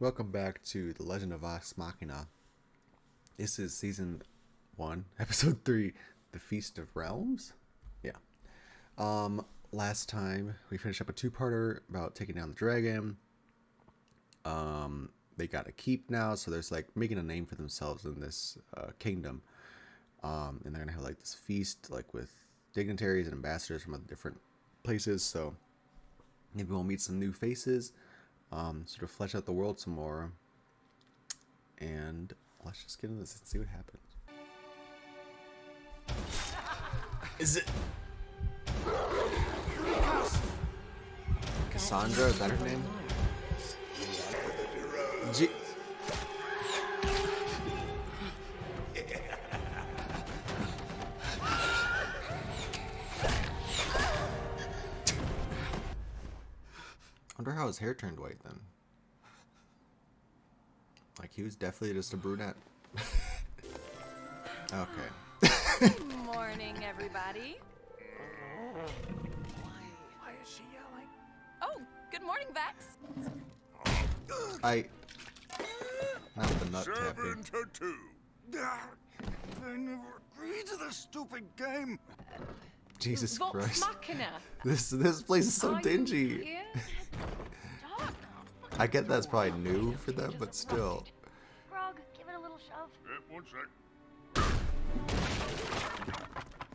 Welcome back to The Legend of Machina. This is Season 1, Episode 3, The Feast of Realms? Yeah. Last time we finished up a two-parter about taking down the dragon. They got a keep now, so there's like making a name for themselves in this kingdom. And they're gonna have like this feast like with dignitaries and ambassadors from other different places, so maybe we'll meet some new faces. Sort of flesh out the world some more, and let's just get into this and see what happens. Is it Cassandra? Is that her name? I wonder how his hair turned white then. Like, he was definitely just a brunette. Okay. Good morning, everybody. Why is she yelling? Oh, good morning, Vax. Not the nut tapping. I never agreed to this stupid game. Jesus Christ. Machina. This place is so dingy. Here? I get that's probably new for them, but still. Grog, give it a little shove. Yeah, 1 sec.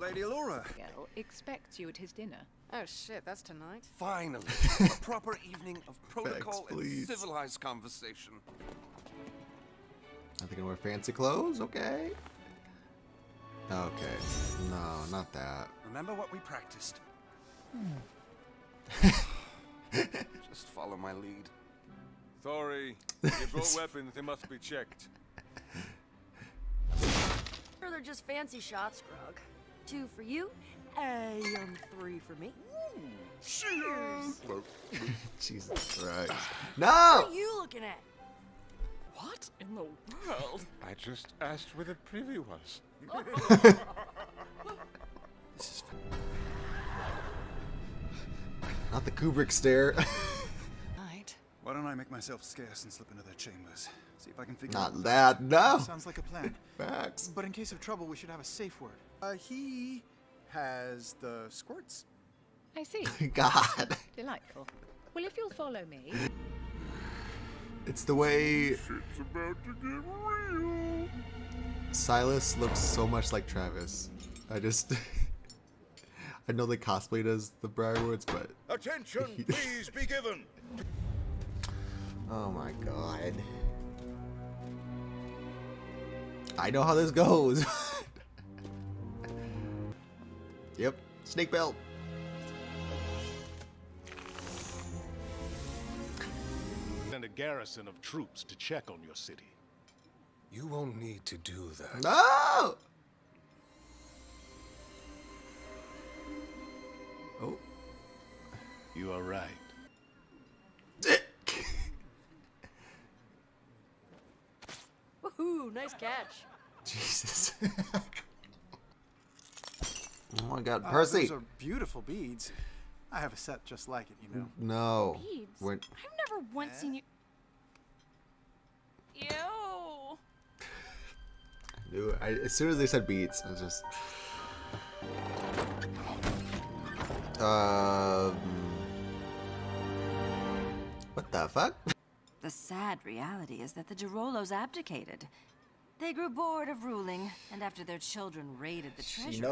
Lady Laura. Miguel expects you at his dinner. Oh shit, that's tonight. Finally, a proper evening of protocol and please. civilized conversation. I think I wear fancy clothes. Okay. Okay. No, not that. Remember what we practiced. Just follow my lead. Sorry, you brought weapons, they must be checked. Sure, they're just fancy shots, Grog. 2 for you, and 3 for me. Cheers! Jesus Christ. What No! are you looking at? What in the world? I just asked where the privy was. This is Not the Kubrick stare. Night. Why don't I make myself scarce and slip into their chambers? See if I can figure Not out. that. No. Sounds like a plan. Facts. But in case of trouble, we should have a safe word. He has the squirts. I see. God. Delightful. Well, if you'll follow me. It's the way Shit's about to get real. Silas looks so much like Travis. I know they cosplayed as the Briarwoods, but Attention, please be given. oh my god. I know how this goes. Yep, snake belt. And a garrison of troops to check on your city. You won't need to do that. No! Oh. You are right. Woohoo, nice catch. Jesus. Oh my god, Percy! Those are beautiful beads. I have a set just like it, you know. No. Beads? We're- I've never once seen you. Ew. Dude, as soon as they said beats, I was just. What the fuck? The sad reality is that the Girolos abdicated. They grew bored of ruling, and after their children raided the treasury, She they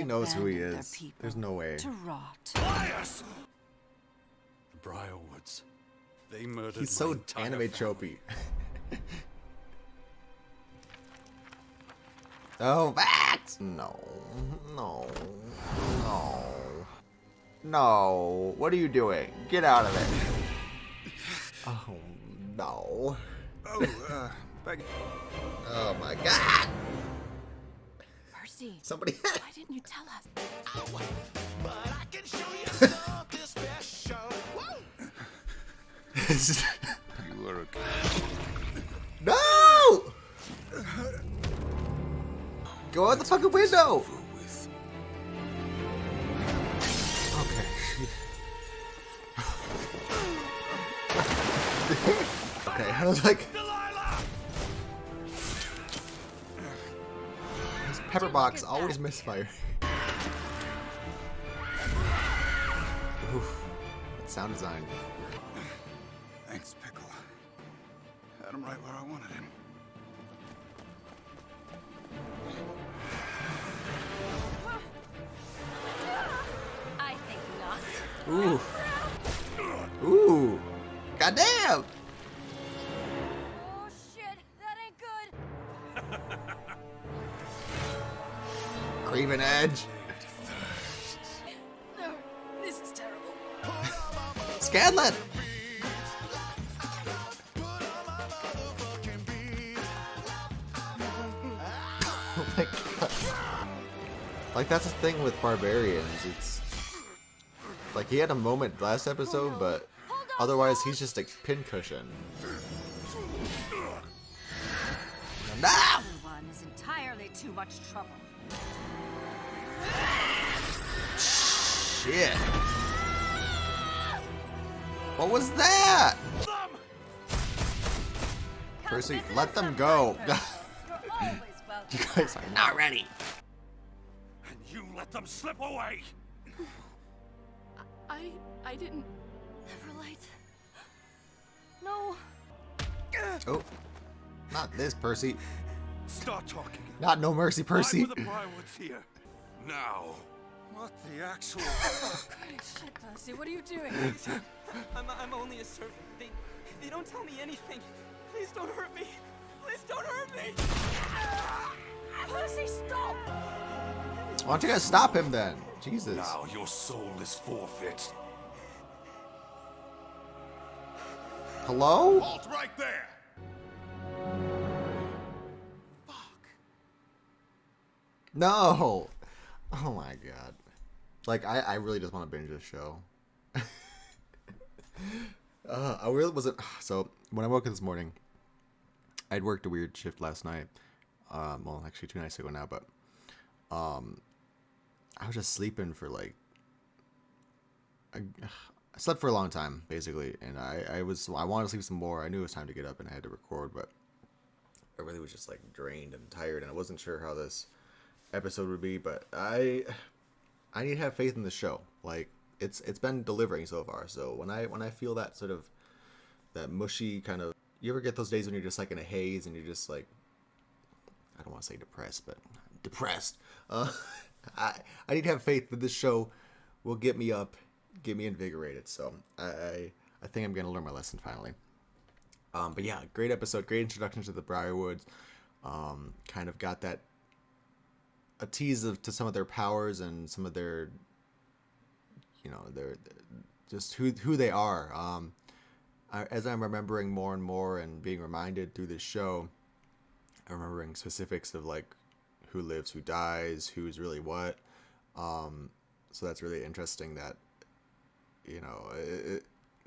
knows who he abandoned their is. people There's no way. to rot. Bias! The Briarwoods. They murdered He's my so entire anime family. tropey. Oh, Vax! No. No. No. No. What are you doing? Get out of it. Oh, no. Oh, beg. Oh my god! Percy, Somebody. why didn't you tell us? You are a No! Go out the fucking window! Okay. I was like, Delilah! this pepper box always misfire. Oof. That sound design. Thanks, Pickle. Had him right where I wanted him. I think not. Ooh. Ooh. Goddamn. Oh shit, that ain't good. Craven Edge. No, this is terrible. Scanlan. Oh my god. Like, that's the thing with barbarians. It's like he had a moment last episode, but otherwise he's just a pincushion. No! Everyone is entirely too much trouble. Shit. What was that? Percy, let them go. You're always welcome. You guys are not ready. And you let them slip away! I didn't. Neverlight. No. Oh. Not this, Percy. Start talking. Not no mercy, Percy. Why were the Briarwoods here? Now. What the actual... Shit, Darcy, what are you doing? I'm only a servant. They don't tell me anything. Please don't hurt me. Please don't hurt me. Percy, stop! Why don't you guys stop him then? Jesus. Now your soul is forfeit. Hello? Halt right there! No. Oh my god. Like, I really just want to binge this show. I really wasn't. So, when I woke up this morning, I'd worked a weird shift last night. Well, actually 2 nights ago now, but I was just sleeping for like. I slept for a long time, basically, and I wanted to sleep some more. I knew it was time to get up and I had to record, but I really was just like drained and tired, and I wasn't sure how this episode would be, but I need to have faith in the show. Like, it's been delivering so far. So when I feel that sort of that mushy kind of, you ever get those days when you're just like in a haze and you're just like, I don't want to say depressed, but depressed. I need to have faith that this show will get me up, get me invigorated. So I think I'm gonna learn my lesson finally. But yeah, great episode, great introduction to the Briarwoods. Kind of got that a tease to some of their powers and some of their, their just who they are. As I'm remembering more and more and being reminded through this show, I'm remembering specifics of like who lives, who dies, who's really what. So that's really interesting that,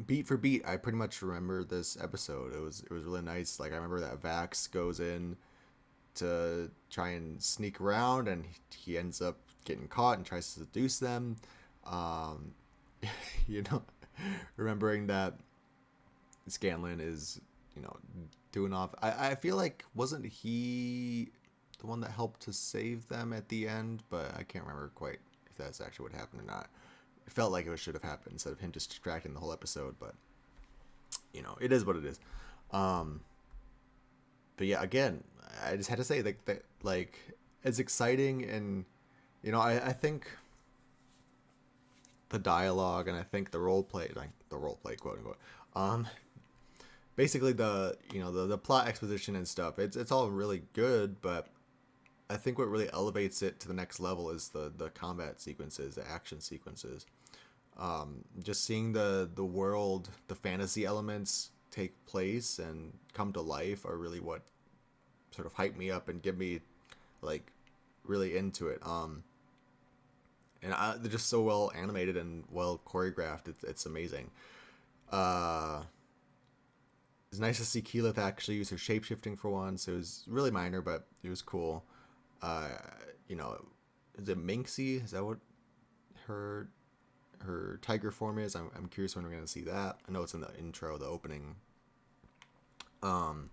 beat for beat, I pretty much remember this episode. It was really nice. Like, I remember that Vax goes in to try and sneak around, and he ends up getting caught and tries to seduce them. Remembering that Scanlan is, doing off. I feel like, wasn't he the one that helped to save them at the end? But I can't remember quite if that's actually what happened or not. It felt like it should have happened instead of him just distracting the whole episode, but it is what it is. But yeah, again, I just had to say that it's exciting, and I think the dialogue, and I think the role play, quote unquote, basically the plot exposition and stuff, it's all really good, but I think what really elevates it to the next level is the combat sequences, the action sequences. Just seeing the world, the fantasy elements take place and come to life are really what sort of hype me up and get me like really into it. And they're just so well animated and well choreographed. It's amazing. It's nice to see Keyleth actually use her shapeshifting for once. It was really minor, but it was cool. Is it Minxie? Is that what her tiger form is? I'm curious when we're gonna see that. I know it's in the intro, the opening Um,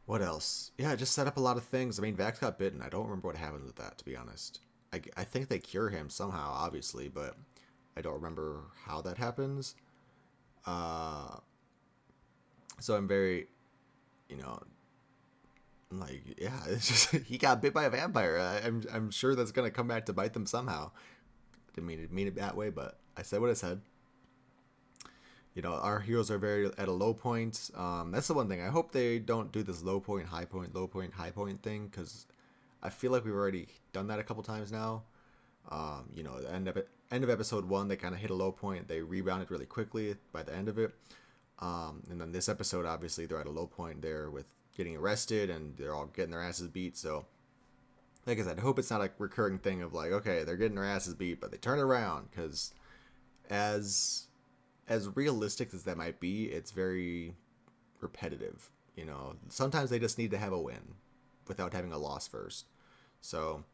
what else? Yeah, just set up a lot of things. I mean, Vax got bitten. I don't remember what happened with that, to be honest. I think they cure him somehow, obviously, but I don't remember how that happens. So I'm very, you know, like, yeah, it's just he got bit by a vampire. I'm sure that's gonna come back to bite them somehow. Didn't mean it that way, but I said what I said. You know, our heroes are very at a low point. That's the one thing. I hope they don't do this low point, high point, low point, high point thing, because I feel like we've already done that a couple times now. You know, the end of episode 1, they kind of hit a low point. They rebounded really quickly by the end of it. And then this episode, obviously, they're at a low point there with getting arrested, and they're all getting their asses beat. So, like I said, I hope it's not a recurring thing of like, okay, they're getting their asses beat, but they turn around, because as realistic as that might be, it's very repetitive. You know, sometimes they just need to have a win without having a loss first. So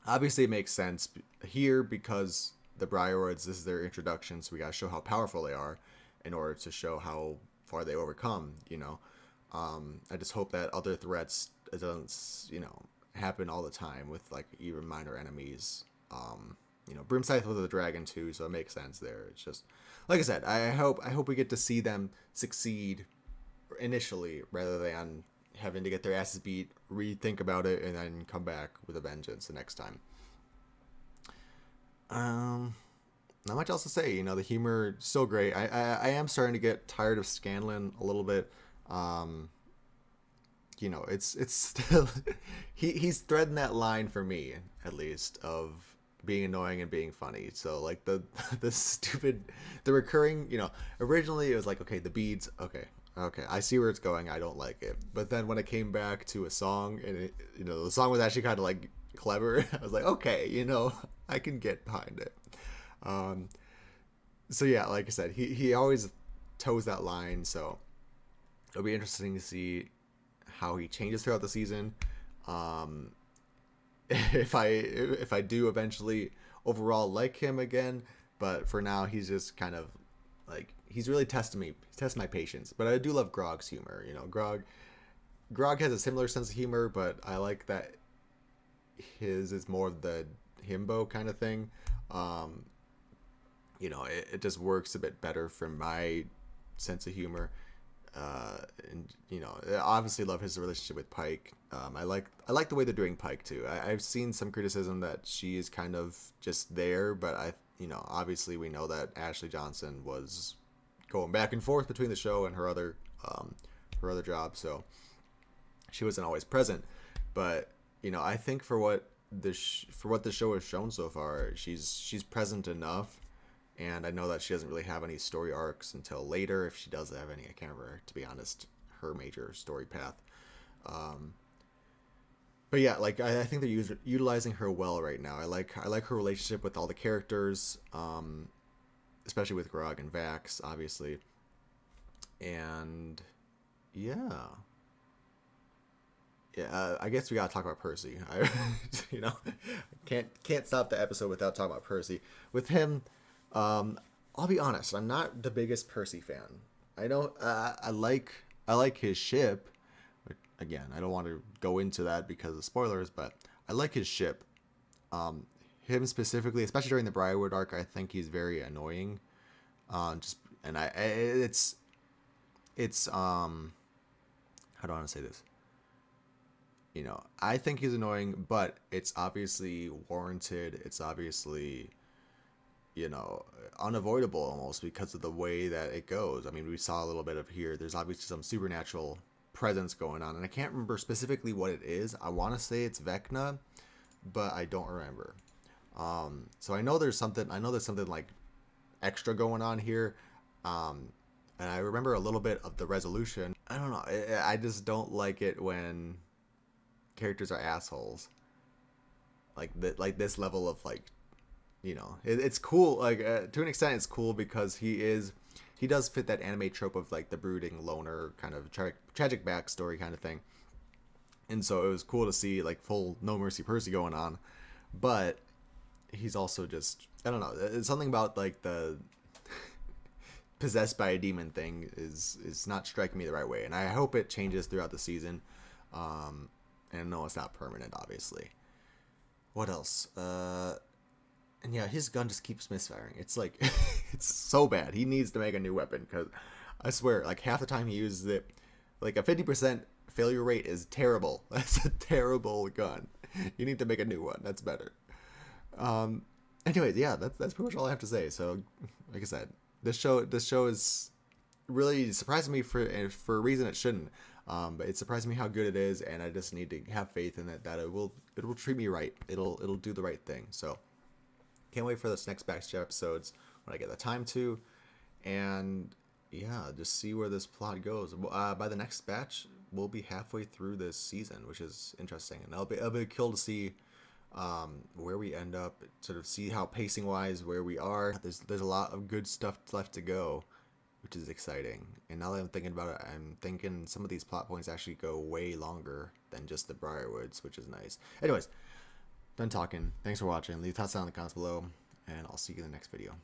obviously it makes sense here because the Briarwoods, this is their introduction, so we gotta show how powerful they are in order to show how far they overcome, you know. I just hope that other threats don't, you know, happen all the time with like even minor enemies. You know, Brimscythe was a dragon too, so it makes sense there. It's just, like I said, I hope we get to see them succeed initially rather than having to get their asses beat, rethink about it, and then come back with a vengeance the next time. Not much else to say. You know, the humor is still great. I am starting to get tired of Scanlan a little bit. You know, it's still he's threading that line for me at least of being annoying and being funny. So like the recurring, you know, originally it was like, okay, the beads, okay, I see where it's going, I don't like it. But then when it came back to a song and it, you know, the song was actually kind of like clever, I was like, okay, you know, I can get behind it. So yeah, like I said, he always toes that line, so it'll be interesting to see how he changes throughout the season. If I do eventually overall like him again, but for now he's just kind of like, he's really testing my patience. But I do love Grog's humor. You know, Grog has a similar sense of humor, but I like that his is more of the himbo kind of thing. You know, it just works a bit better for my sense of humor. And you know, I obviously love his relationship with Pike. I like the way they're doing Pike too. I've seen some criticism that she is kind of just there, but you know, obviously we know that Ashley Johnson was going back and forth between the show and her other job, so she wasn't always present. But you know, I think for what the show has shown so far, she's present enough. And I know that she doesn't really have any story arcs until later, if she does have any. I can't remember, to be honest, her major story path. But yeah, like I think they're utilizing her well right now. I like her relationship with all the characters, especially with Grog and Vax, obviously. And yeah, I guess we gotta talk about Percy. You know, can't stop the episode without talking about Percy. With him. I'll be honest, I'm not the biggest Percy fan. I know I like his ship. Again, I don't want to go into that because of spoilers, but I like his ship. Him specifically, especially during the Briarwood arc, I think he's very annoying. It's how do I want to say this? You know, I think he's annoying, but it's obviously warranted. It's obviously, you know, unavoidable almost because of the way that it goes. I mean, we saw a little bit of here. There's obviously some supernatural presence going on, and I can't remember specifically what it is. I want to say it's Vecna, but I don't remember. So I know there's something like extra going on here. And I remember a little bit of the resolution. I don't know. I just don't like it when characters are assholes. Like this level of like, you know, it's cool. Like to an extent, it's cool because he does fit that anime trope of like the brooding loner kind of tragic backstory kind of thing. And so it was cool to see like full No Mercy Percy going on, but he's also just, I don't know, it's something about like the possessed by a demon thing is not striking me the right way, and I hope it changes throughout the season. And no, it's not permanent, obviously. What else? And yeah, his gun just keeps misfiring. It's like, it's so bad. He needs to make a new weapon, because I swear, like, half the time he uses it, like, a 50% failure rate is terrible. That's a terrible gun. You need to make a new one. That's better. Anyways, yeah, that's pretty much all I have to say. So, like I said, this show is really surprising me for a reason it shouldn't. But it's surprising me how good it is, and I just need to have faith in it that it will treat me right. It'll do the right thing. So can't wait for this next batch of episodes when I get the time to, and yeah, just see where this plot goes. By the next batch, we'll be halfway through this season, which is interesting, and it'll be cool to see where we end up. Sort of see how pacing wise where we are. There's a lot of good stuff left to go, which is exciting. And now that I'm thinking about it, I'm thinking some of these plot points actually go way longer than just the Briarwoods, which is nice. Anyways, done talking. Thanks for watching. Leave thoughts down in the comments below, and I'll see you in the next video.